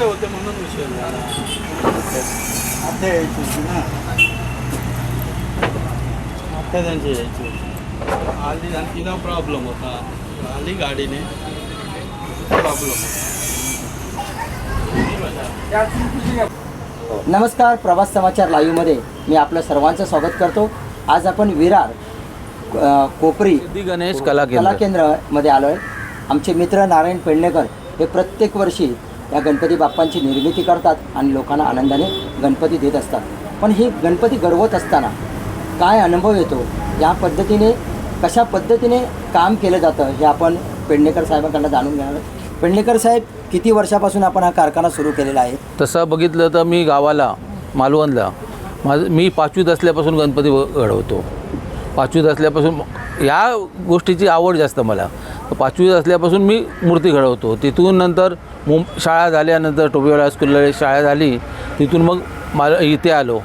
वर्ष होते म्हणून विषय झाला. आता यायची होती ना, आता त्यांची यायची होती. आली आणि तिला प्रॉब्लेम होता, आली गाडीने प्रॉब्लेम. नमस्कार, प्रवास समाचार लाईव्हमध्ये मी आपलं सर्वांचं स्वागत करतो. आज आपण विरार कोपरी सिद्धी गणेश कला केंद्रामध्ये आलो आहे. आमचे मित्र नारायण पेडणेकर हे प्रत्येक वर्षी या गणपती बाप्पांची निर्मिती करतात आणि लोकांना आनंदाने गणपती देत असतात. पण ही गणपती घडवत असताना काय अनुभव येतो, या पद्धतीने कशा पद्धतीने काम केलं जातं हे आपण पेडणेकर साहेबांकडून जाणून घेणार आहोत. पेडणेकर साहेब, किती वर्षापासून आपण हा कारखाना सुरू केलेला आहे? तसं बघितलं तर मी गावाला मालवणला मी 5वीत असल्यापासून गणपती घडवतो. 5वीत असल्यापासून या गोष्टीची आवड जास्त मला. 5वीत असल्यापासून मी मूर्ती घडवतो. तिथून नंतर शाळा झाल्यानंतर टोपेवाला स्कूलला शाळा झाली. तिथून मग मला इथे आलो,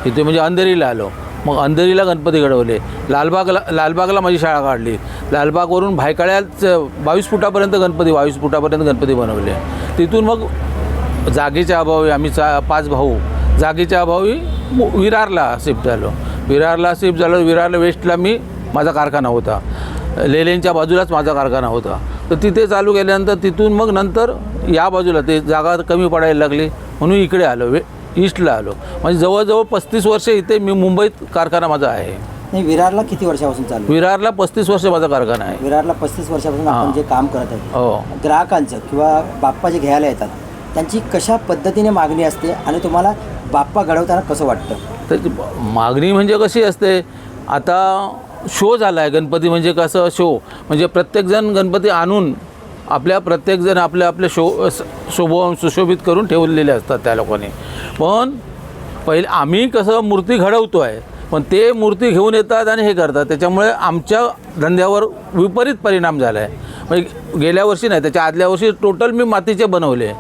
इथे म्हणजे अंधेरीला आलो. मग अंधेरीला गणपती घडवले. लालबागला माझी शाळा काढली. लालबागवरून भायखळ्यात 22 फुटापर्यंत गणपती बनवले. तिथून मग जागेच्या अभावी आम्ही 5 भाऊ जागेच्या अभावी विरारला शिफ्ट झालो. विरारला वेस्टला माझा कारखाना होता. लेलेंच्या बाजूलाच माझा कारखाना होता. तर तिथे चालू केल्यानंतर तिथून मग नंतर या बाजूला ते जागा कमी पडायला लागली म्हणून इकडे आलो, ईस्टला आलो. म्हणजे जवळजवळ 35 वर्ष इथे मी मुंबईत कारखाना माझा आहे. नाही, विरारला किती वर्षापासून चालू? विरारला 35 वर्ष माझा कारखाना आहे. विरारला 35 वर्षापासून आपण जे काम करत आहे, हो, ग्राहकांचं किंवा बाप्पा जे घ्यायला येतात त्यांची कशा पद्धतीने मागणी असते आणि तुम्हाला बाप्पा घडवताना कसं वाटतं? तर मागणी म्हणजे कशी असते, आता शो झाला आहे गणपती. म्हणजे कसं शो म्हणजे प्रत्येकजण गणपती आणून प्रत्येकजण आपल्या सुशोभित करून ठेवलेले असतात त्या लोकांनी. पण पहिले आम्ही कसं मूर्ती घडवतो आहे, पण ते मूर्ती घेऊन येतात आणि हे करतात. त्याच्यामुळे आमच्या धंद्यावर विपरीत परिणाम झाला आहे. म्हणजे गेल्या वर्षी नाही, त्याच्या आदल्या वर्षी टोटल मी मातीचे बनवले.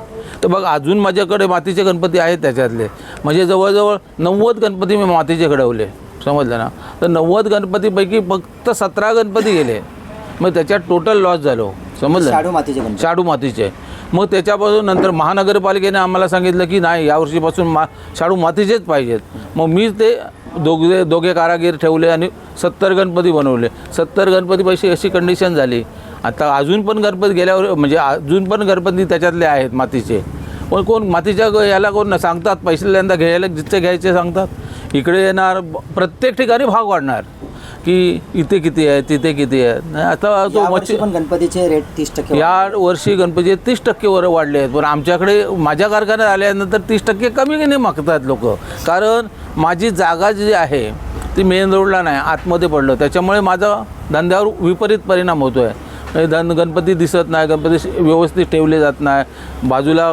तर बघ, अजून माझ्याकडे मातीचे गणपती आहेत. त्याच्यातले म्हणजे जवळजवळ 90 गणपती मी मातीचे घडवले, समजलं ना. तर 90 गणपतीपैकी फक्त 17 गणपती गेले. मग त्याच्यात टोटल लॉस झालो, समजलं. शाडू मातीचे. मग त्याच्यापासून नंतर महानगरपालिकेने आम्हाला सांगितलं की नाही, यावर्षीपासून शाडू मातीचेच पाहिजेत. मग मी ते दोघे कारागीर ठेवले आणि 70 गणपती बनवले. 70 गणपतीपाशी अशी कंडिशन झाली. आता अजून पण गणपती अजून पण गणपती त्याच्यातले आहेत मातीचे. पण कोण मातीच्या याला कोण सांगतात, पैशाल्यांदा घ्यायला जिथे घ्यायचे सांगतात. इकडे येणार, प्रत्येक ठिकाणी भाव वाढणार की इथे किती आहे, तिथे किती आहे. आता तो पण गणपतीचे रेट 30%, या वर्षी गणपती 30% वर वाढले आहेत. पण आमच्याकडे माझ्या कारखान्यात आल्यानंतर 30% कमी नाही मागतात लोक. कारण माझी जागा जी आहे ती मेन रोडला नाही, आतमध्ये पडलं. त्याच्यामुळे माझा धंद्यावर विपरीत परिणाम होतो आहे. गणपती दिसत नाही, गणपती व्यवस्थित ठेवले जात नाही. बाजूला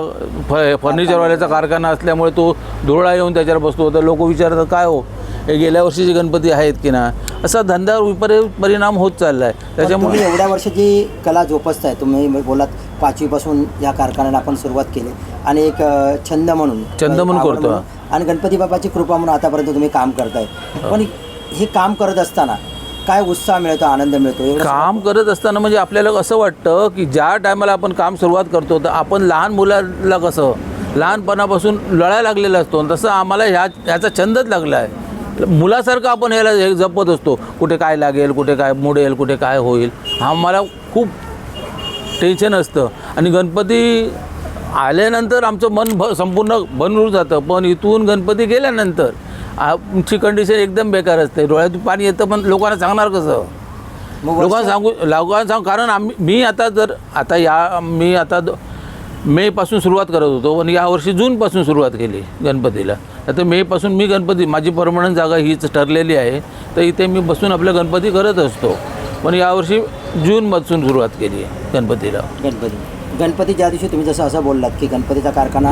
फर्निचरवाल्याचा कारखाना असल्यामुळे तो धुळा येऊन त्याच्यावर बसतो. तर लोक विचारतात, काय हो, हे गेल्या वर्षीचे गणपती आहेत की नाही. असा धंद्यावर विपरीत परिणाम होत चालला आहे. त्याच्यामुळे एवढ्या वर्षाची कला जोपासताय तुम्ही. बोलात 5वीपासून या कारखान्याला आपण सुरुवात केली आणि एक छंद म्हणून करतो आणि गणपती बाप्पाची कृपा म्हणून आतापर्यंत तुम्ही काम करताय. पण हे काम करत असताना काय उत्साह मिळतो, आनंद मिळतो? काम करत असताना म्हणजे आपल्याला असं वाटतं की ज्या टायमाला आपण काम सुरुवात करतो तर आपण लहान मुलाला कसं लहानपणापासून लढायला लागलेला असतो, तसं आम्हाला ह्याचा छंदच लागला आहे. मुलासारखं आपण ह्याला जपत असतो. कुठे काय लागेल, कुठे काय मोडेल, कुठे काय होईल, हा मला खूप टेन्शन असतं. आणि गणपती आल्यानंतर आमचं मन संपूर्ण बनवून जातं. पण इथून गणपती गेल्यानंतर आमची कंडिशन एकदम बेकार असते. डोळ्यातून पाणी येतं. पण लोकांना सांगणार कसं? लोकांना सांगू कारण मी आता मेपासून सुरुवात करत होतो. पण यावर्षी जूनपासून सुरुवात केली गणपतीला. आता मेपासून मी गणपती, माझी परमनंट जागा हीच ठरलेली आहे. तर इथे मी बसून आपल्या गणपती करत असतो. पण यावर्षी जूनपासून सुरुवात केली आहे गणपतीला. गणपती ज्या दिवशी तुम्ही जसं असं बोललात की गणपतीचा कारखाना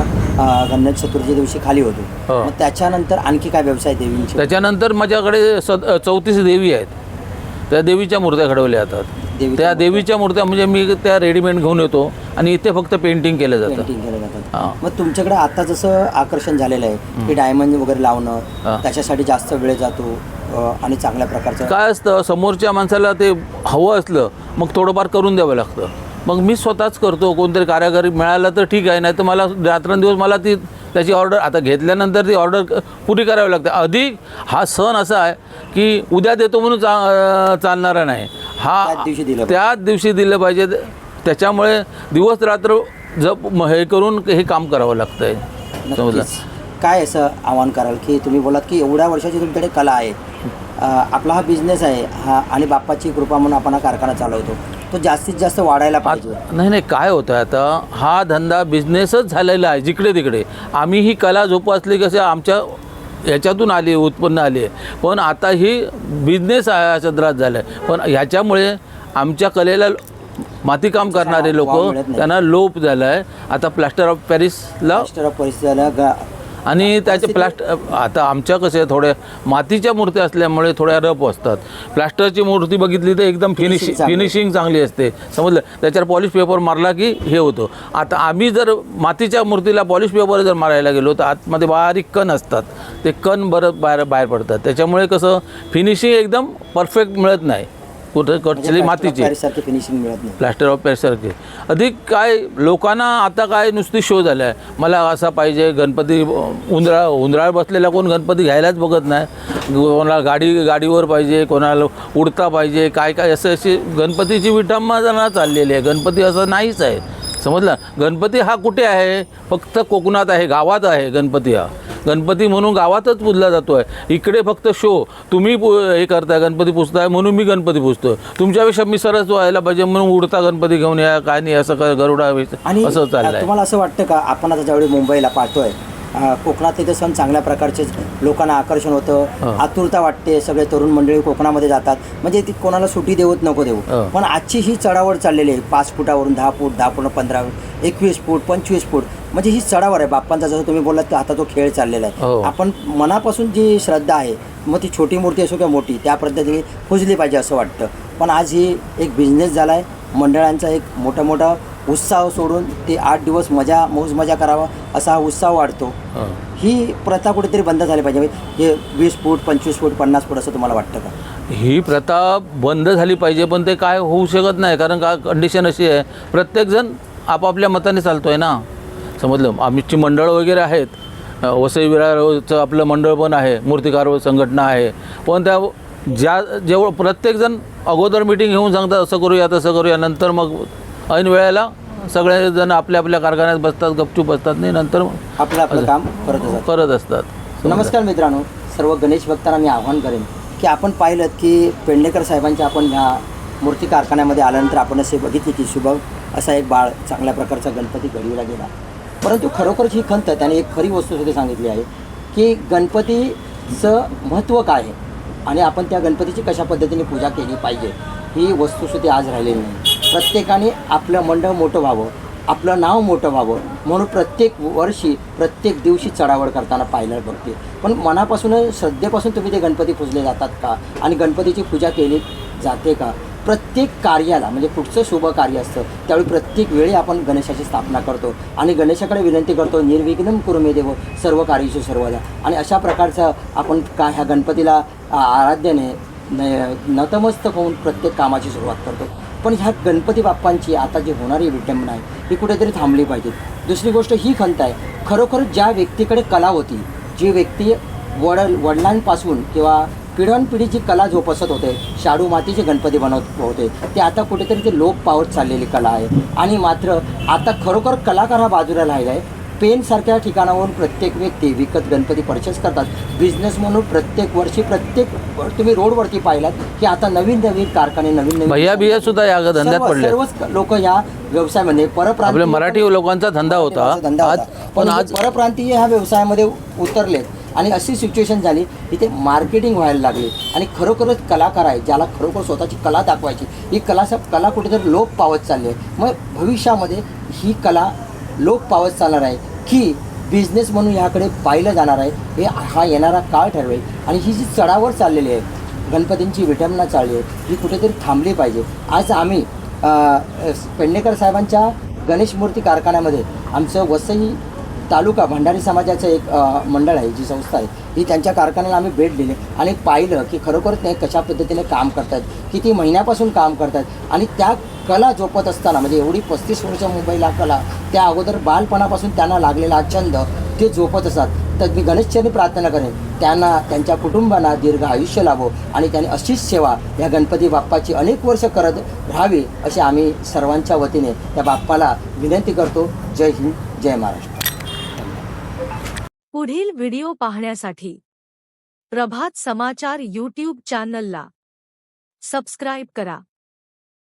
गणेश चतुर्थी दिवशी खाली होतो, मग त्याच्यानंतर आणखी काय व्यवसाय देवींचे? त्याच्यानंतर माझ्याकडे 34 देवी आहेत. त्या देवीच्या मूर्त्या घडवल्या जातात. त्या देवीच्या मूर्त्या म्हणजे मी त्या रेडीमेड घेऊन येतो आणि इथे फक्त पेंटिंग केलं जातं. मग तुमच्याकडे आता जसं आकर्षण झालेलं आहे की डायमंड वगैरे लावणं, त्याच्यासाठी जास्त वेळ जातो आणि चांगल्या प्रकारचं काय असतं, समोरच्या माणसाला ते हवं असलं मग थोडंफार करून द्यावं लागतं. मग मी स्वतःच करतो. कोणतरी कारागिरी मिळाला तर ठीक आहे, नाही तर मला रात्रंदिवस मला त्याची ऑर्डर आता घेतल्यानंतर ती ऑर्डर पुरी करावी लागते. अधिक हा सण असा आहे की उद्या देतो म्हणून चालणारा नाही, त्याच दिवशी दिलं पाहिजे. त्याच्यामुळे दिवस रात्र हे करून हे काम करावं लागतं आहे. समजलं. काय असं आव्हान कराल की तुम्ही बोलात की एवढ्या वर्षाची तुमच्याकडे कला आहे, आपला हा बिझनेस आहे हा, आणि बाप्पाची कृपा म्हणून आपण हा कारखाना चालवतो, तो जास्तीत जास्त वाढायला पाहिजे. नाही काय होतं आता, हा धंदा बिझनेसच झालेला आहे जिकडे तिकडे. आम्ही ही कला जोपासली कसे आमच्या ह्याच्यातून आली, उत्पन्न आले, पण आता ही बिझनेस सदरात झालं आहे. पण ह्याच्यामुळे आमच्या कलेला मातीकाम करणारे लोक त्यांना लोप झाला आहे. आता प्लास्टर ऑफ पॅरिसला आणि त्याचे आता आमच्या कसे थोड्या मातीच्या मूर्त्या असल्यामुळे थोड्या रफ असतात. प्लास्टरची मूर्ती बघितली तर एकदम फिनिशिंग चांगली असते. समजलं. त्याच्यावर पॉलिश पेपर मारला की हे होतं. आता आम्ही जर मातीच्या मूर्तीला पॉलिश पेपर जर मारायला गेलो तर आतमध्ये बारीक कण असतात, ते कण बरं बाहेर पडतात. त्याच्यामुळे कसं फिनिशिंग एकदम परफेक्ट मिळत नाही. कुठं कटचली मातीची फिनिशिंग मिळत नाही. प्लास्टर ऑफ पॅरिससारखे. अधिक काय लोकांना आता काय नुसती शो झाला आहे, मला असा पाहिजे गणपती. उंदराळ बसलेला कोण गणपती घ्यायलाच बघत नाही. कोणाला गाडीवर पाहिजे, कोणाला उडता पाहिजे, काय अशी गणपतीची विटंबना चाललेली आहे. गणपती असं नाहीच आहे. समजलं. गणपती हा कुठे आहे? फक्त कोकणात आहे, गावात आहे गणपती. हा गणपती म्हणून गावातच पूजला जातो आहे. इकडे फक्त शो. तुम्ही हे करताय, गणपती पुजताय म्हणून मी गणपती पुजतो. तुमच्यापेक्षा मी सरस व्हायला पाहिजे म्हणून उडता गणपती घेऊन या, काय नाही असं गरुडा असं चाललंय. तुम्हाला असं वाटतं का, आपण आता ज्यावेळी मुंबईला पाहतोय, कोकणात तिथे सण चांगल्या प्रकारचे लोकांना आकर्षण होतं, आतुरता वाटते, सगळे तरुण मंडळी कोकणामध्ये जातात, म्हणजे ती कोणाला सुट्टी देऊत नको देऊ. पण आजची ही चढावड चाललेली आहे, 5 फुटावरून 10 फूट, 10 फूट 15, 21 फूट, 25 फूट, म्हणजे ही चढावर आहे. बाप्पांचा जसं तुम्ही बोललात की आता तो खेळ चाललेला आहे. आपण मनापासून जी श्रद्धा आहे, मग ती छोटी मूर्ती असो किंवा मोठी, त्या पद्धतीने पुजली पाहिजे असं वाटतं. पण आज ही एक बिझनेस झाला आहे. मंडळांचा एक मोठा उत्साह सोडून ते 8 दिवस मौज मजा करावा असा हा उत्साह वाढतो. ही प्रथा कुठेतरी बंद झाली पाहिजे. हे 20 फूट, 25 फूट, 50 फूट असं तुम्हाला वाटतं का? ही प्रथा बंद झाली पाहिजे, पण ते काय होऊ शकत नाही. कारण का कंडिशन अशी आहे, प्रत्येकजण आपापल्या मताने चालतो आहे ना. समजलं. आमची मंडळ वगैरे आहेत, वसई विरारचं आपलं मंडळ पण आहे, मूर्तिकार संघटना आहे. पण त्या जेवढं प्रत्येकजण अगोदर मिटिंग घेऊन सांगतात असं करूया तसं करूया, नंतर मग ऐन वेळेला सगळेजण आपल्या कारखान्यात बसतात, गपचूप बसतात, नाही नंतर आपलं काम करत असतात. नमस्कार मित्रांनो, सर्व गणेश भक्तांना मी आवाहन करेन की आपण पाहिलं की पेडणेकर साहेबांच्या आपण ह्या मूर्ती कारखान्यामध्ये आल्यानंतर आपण असे बघितले की शुभम असा एक बाळ चांगल्या प्रकारचा गणपती घडविला गेला. परंतु खरोखरच ही खंत त्याने एक खरी वस्तुस्थिती सांगितली आहे की गणपतीचं महत्त्व काय आहे आणि आपण त्या गणपतीची कशा पद्धतीने पूजा केली पाहिजे, ही वस्तुस्थिती आज राहिलेली नाही. प्रत्येकाने आपलं मंडळ मोठं व्हावं, आपलं नाव मोठं व्हावं म्हणून प्रत्येक वर्षी प्रत्येक दिवशी चढावड करताना पाहायला बघते. पण मनापासून श्रद्धेपासून तुम्ही ते गणपती पूजले जातात का आणि गणपतीची पूजा केली जाते का? प्रत्येक कार्याला म्हणजे कुठचं शुभ कार्य असतं त्यावेळी प्रत्येक वेळी आपण गणेशाची स्थापना करतो आणि गणेशाकडे विनंती करतो, निर्विघ्नं कुरु मे देव सर्व कार्येषु सर्वदा. आणि अशा प्रकारचं आपण ह्या गणपतीला आराध्याने नतमस्तक होऊन प्रत्येक कामाची सुरुवात करतो. पण ह्या गणपती बाप्पांची आता जी होणारी विटंबना आहे ही कुठेतरी थांबली पाहिजे. दुसरी गोष्ट ही खंत आहे, खरोखर ज्या व्यक्तीकडे कला होती, जी व्यक्ती वडिलांपासून किंवा पिढ्यानपिढी जी कला जोपासत होते, शाडू मातीचे गणपती बनवत होते, ते आता कुठेतरी ते लोप पावत चाललेली कला आहे. आणि मात्र आता खरोखर कलाकार हा बाजूला राहिला आहे. पेनसारख्या ठिकाणावरून प्रत्येक व्यक्ती विकत गणपती परचेस करतात. बिझनेस म्हणून प्रत्येक वर्षी तुम्ही रोडवरती पाहिलात की आता नवीन कारखाने नवीन भैया सुद्धा या धंद्यात पडले. सर्वच लोक या व्यवसायामध्ये परप्रांतीय मराठी लोकांचा धंदा होता, पण आज परप्रांतीय ह्या व्यवसायामध्ये उतरलेत. आणि अशी सिच्युएशन झाली की ते मार्केटिंग व्हायला लागली आणि खरोखरच कलाकार आहे ज्याला खरोखर स्वतःची कला दाखवायची, ही कला कुठेतरी लोप पावत चालली आहे. मग भविष्यामध्ये ही कला लोप पावत चालणार आहे की बिझनेस म्हणून ह्याकडे पाहिलं जाणार आहे, हे हा येणारा काळ ठरवेल. आणि ही जी चढावर चाललेली आहे, गणपतींची विटंबना चालली आहे, ही कुठेतरी थांबली पाहिजे. आज आम्ही पेडणेकर साहेबांच्या गणेश मूर्ती कारखान्यामध्ये आमचं वसई तालुका भंडारी समाजाचं एक मंडळ आहे, जी संस्था आहे, ही त्यांच्या कारखान्याला आम्ही भेट दिली आणि पाहिलं की खरोखर ते कशा पद्धतीने काम करतात, किती महिन्यापासून काम करतात आणि त्या कला जोपत असताना म्हणजे एवढी 35 वर्ष मुंबईला कला, त्या अगोदर बालपणापासून त्यांना लागलेला छंद ते जोपत असतात. तर मी गणेशचरणी प्रार्थना करेन त्यांना, त्यांच्या कुटुंबांना दीर्घ आयुष्य लाभो आणि त्यांनी अशीच सेवा या गणपती बाप्पाची अनेक वर्ष करत राहावी अशी आम्ही सर्वांच्या वतीने त्या बाप्पाला विनंती करतो. जय हिंद, जय महाराष्ट्र. पुढील व्हिडिओ पाहण्यासाठी प्रभात समाचार यूट्यूब चॅनलला सबस्क्राईब करा.